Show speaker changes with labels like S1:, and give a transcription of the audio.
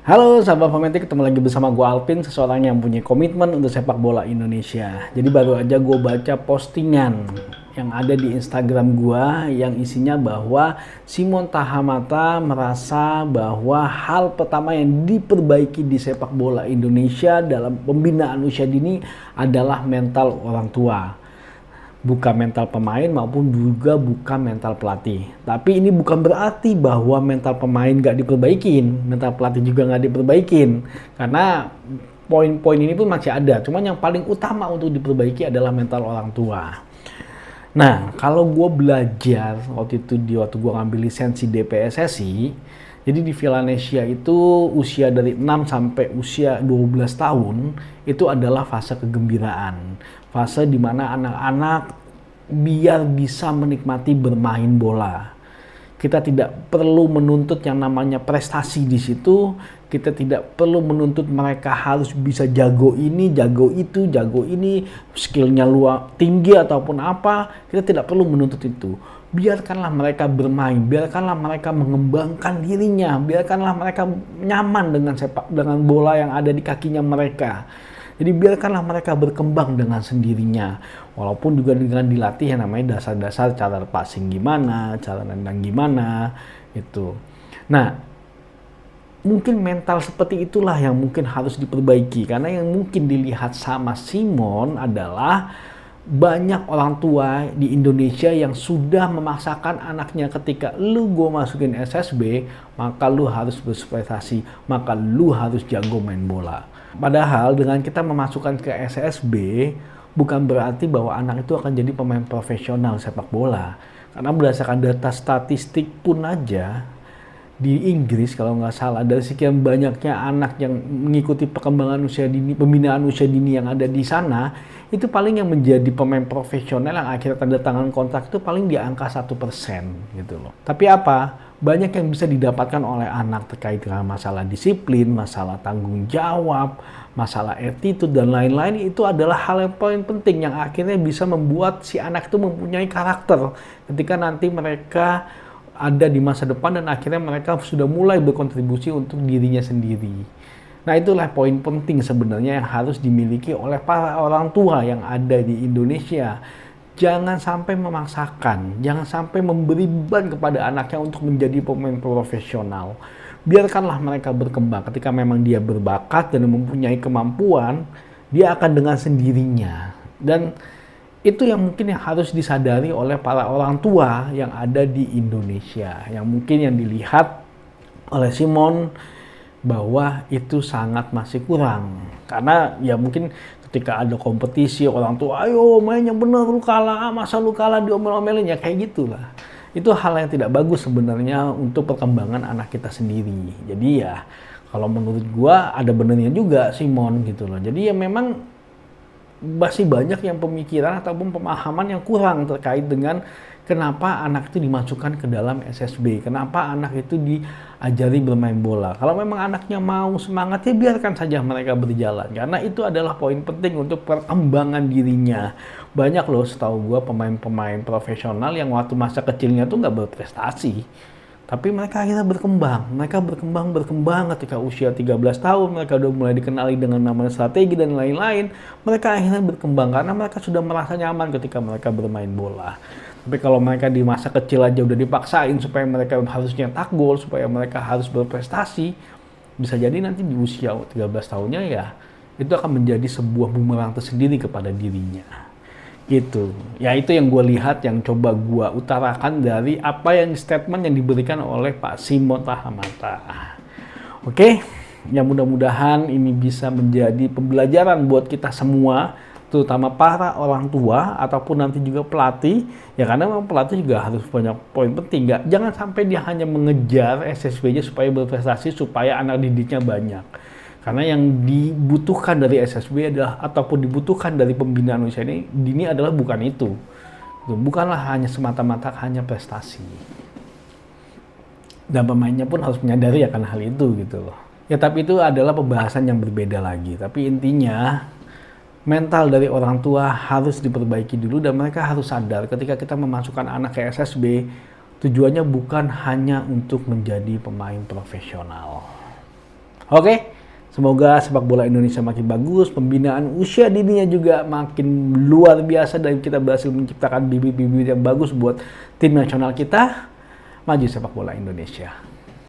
S1: Halo sahabat Fanatik, ketemu lagi bersama gue Alvin, seseorang yang punya komitmen untuk sepak bola Indonesia. Jadi baru aja gue baca postingan yang ada di Instagram gue yang isinya bahwa Simon Tahamata merasa bahwa hal pertama yang diperbaiki di sepak bola Indonesia dalam pembinaan usia dini adalah mental orang tua. Bukan mental pemain maupun juga bukan mental pelatih. Tapi ini bukan berarti bahwa mental pemain nggak diperbaikin, mental pelatih juga nggak diperbaikin. Karena poin-poin ini pun masih ada. Cuman yang paling utama untuk diperbaiki adalah mental orang tua. Nah, kalau gue belajar waktu gue ngambil lisensi DPSSI, jadi di Villanesia itu usia dari 6 sampai usia 12 tahun itu adalah fase kegembiraan. Fase di mana anak-anak biar bisa menikmati bermain bola. Kita tidak perlu menuntut yang namanya prestasi di situ. Kita tidak perlu menuntut mereka harus bisa jago ini, jago itu, jago ini, skillnya luar tinggi ataupun apa. Kita tidak perlu menuntut itu. Biarkanlah mereka bermain, biarkanlah mereka mengembangkan dirinya, biarkanlah mereka nyaman dengan bola yang ada di kakinya mereka. Jadi biarkanlah mereka berkembang dengan sendirinya. Walaupun juga dengan dilatih yang namanya dasar-dasar cara passing gimana, cara nendang gimana, itu. Nah, mungkin mental seperti itulah yang mungkin harus diperbaiki. Karena yang mungkin dilihat sama Simon adalah banyak orang tua di Indonesia yang sudah memaksakan anaknya ketika lu gue masukin SSB, maka lu harus berprestasi, maka lu harus jago main bola. Padahal dengan kita memasukkan ke SSB bukan berarti bahwa anak itu akan jadi pemain profesional sepak bola. Karena berdasarkan data statistik pun aja di Inggris kalau nggak salah dari sekian banyaknya anak yang mengikuti perkembangan usia dini, pembinaan usia dini yang ada di sana, itu paling yang menjadi pemain profesional yang akhirnya tanda tangan kontrak itu paling di angka 1% gitu loh. Tapi apa? Banyak yang bisa didapatkan oleh anak terkait dengan masalah disiplin, masalah tanggung jawab, masalah attitude dan lain-lain. Itu adalah hal yang paling penting yang akhirnya bisa membuat si anak itu mempunyai karakter ketika nanti mereka ada di masa depan dan akhirnya mereka sudah mulai berkontribusi untuk dirinya sendiri. Nah, itulah poin penting sebenarnya yang harus dimiliki oleh para orang tua yang ada di Indonesia. Jangan sampai memaksakan, jangan sampai memberi beban kepada anaknya untuk menjadi pemain profesional. Biarkanlah mereka berkembang. Ketika memang dia berbakat dan mempunyai kemampuan, dia akan dengan sendirinya. Dan itu yang mungkin yang harus disadari oleh para orang tua yang ada di Indonesia. Yang mungkin yang dilihat oleh Simon bahwa itu sangat masih kurang. Karena ya mungkin ketika ada kompetisi orang tua, ayo mainnya bener lu kalah, masa lu kalah diomel-omelin, ya kayak gitulah. Itu hal yang tidak bagus sebenarnya untuk perkembangan anak kita sendiri. Jadi ya kalau menurut gua ada benernya juga Simon gitu loh. Jadi ya memang masih banyak yang pemikiran ataupun pemahaman yang kurang terkait dengan kenapa anak itu dimasukkan ke dalam SSB, kenapa anak itu diajari bermain bola. Kalau memang anaknya mau semangat, ya biarkan saja mereka berjalan, karena itu adalah poin penting untuk perkembangan dirinya. Banyak loh setahu gue pemain-pemain profesional yang waktu masa kecilnya tuh nggak berprestasi, tapi mereka akhirnya berkembang ketika usia 13 tahun, mereka udah mulai dikenali dengan nama strategi dan lain-lain. Mereka akhirnya berkembang karena mereka sudah merasa nyaman ketika mereka bermain bola. Tapi kalau mereka di masa kecil aja udah dipaksain supaya mereka harus nyetak gol, supaya mereka harus berprestasi, bisa jadi nanti di usia 13 tahunnya ya, itu akan menjadi sebuah bumerang tersendiri kepada dirinya. Gitu. Ya itu yang gue lihat, yang coba gue utarakan dari apa yang statement yang diberikan oleh Pak Simon Tahamata. Oke, ya mudah-mudahan ini bisa menjadi pembelajaran buat kita semua, terutama para orang tua ataupun nanti juga pelatih, ya karena memang pelatih juga harus banyak poin penting. Jangan sampai dia hanya mengejar SSB-nya supaya berprestasi, supaya anak didiknya banyak. Karena yang dibutuhkan dari SSB adalah ataupun dibutuhkan dari pembinaan usia dini adalah bukan itu. Bukanlah hanya semata-mata hanya prestasi. Dan pemainnya pun harus menyadari akan hal itu gitu loh. Ya tapi itu adalah pembahasan yang berbeda lagi. Tapi intinya mental dari orang tua harus diperbaiki dulu dan mereka harus sadar ketika kita memasukkan anak ke SSB, tujuannya bukan hanya untuk menjadi pemain profesional. Oke, semoga sepak bola Indonesia makin bagus, pembinaan usia dininya juga makin luar biasa, dan kita berhasil menciptakan bibit-bibit yang bagus buat tim nasional kita. Maju sepak bola Indonesia.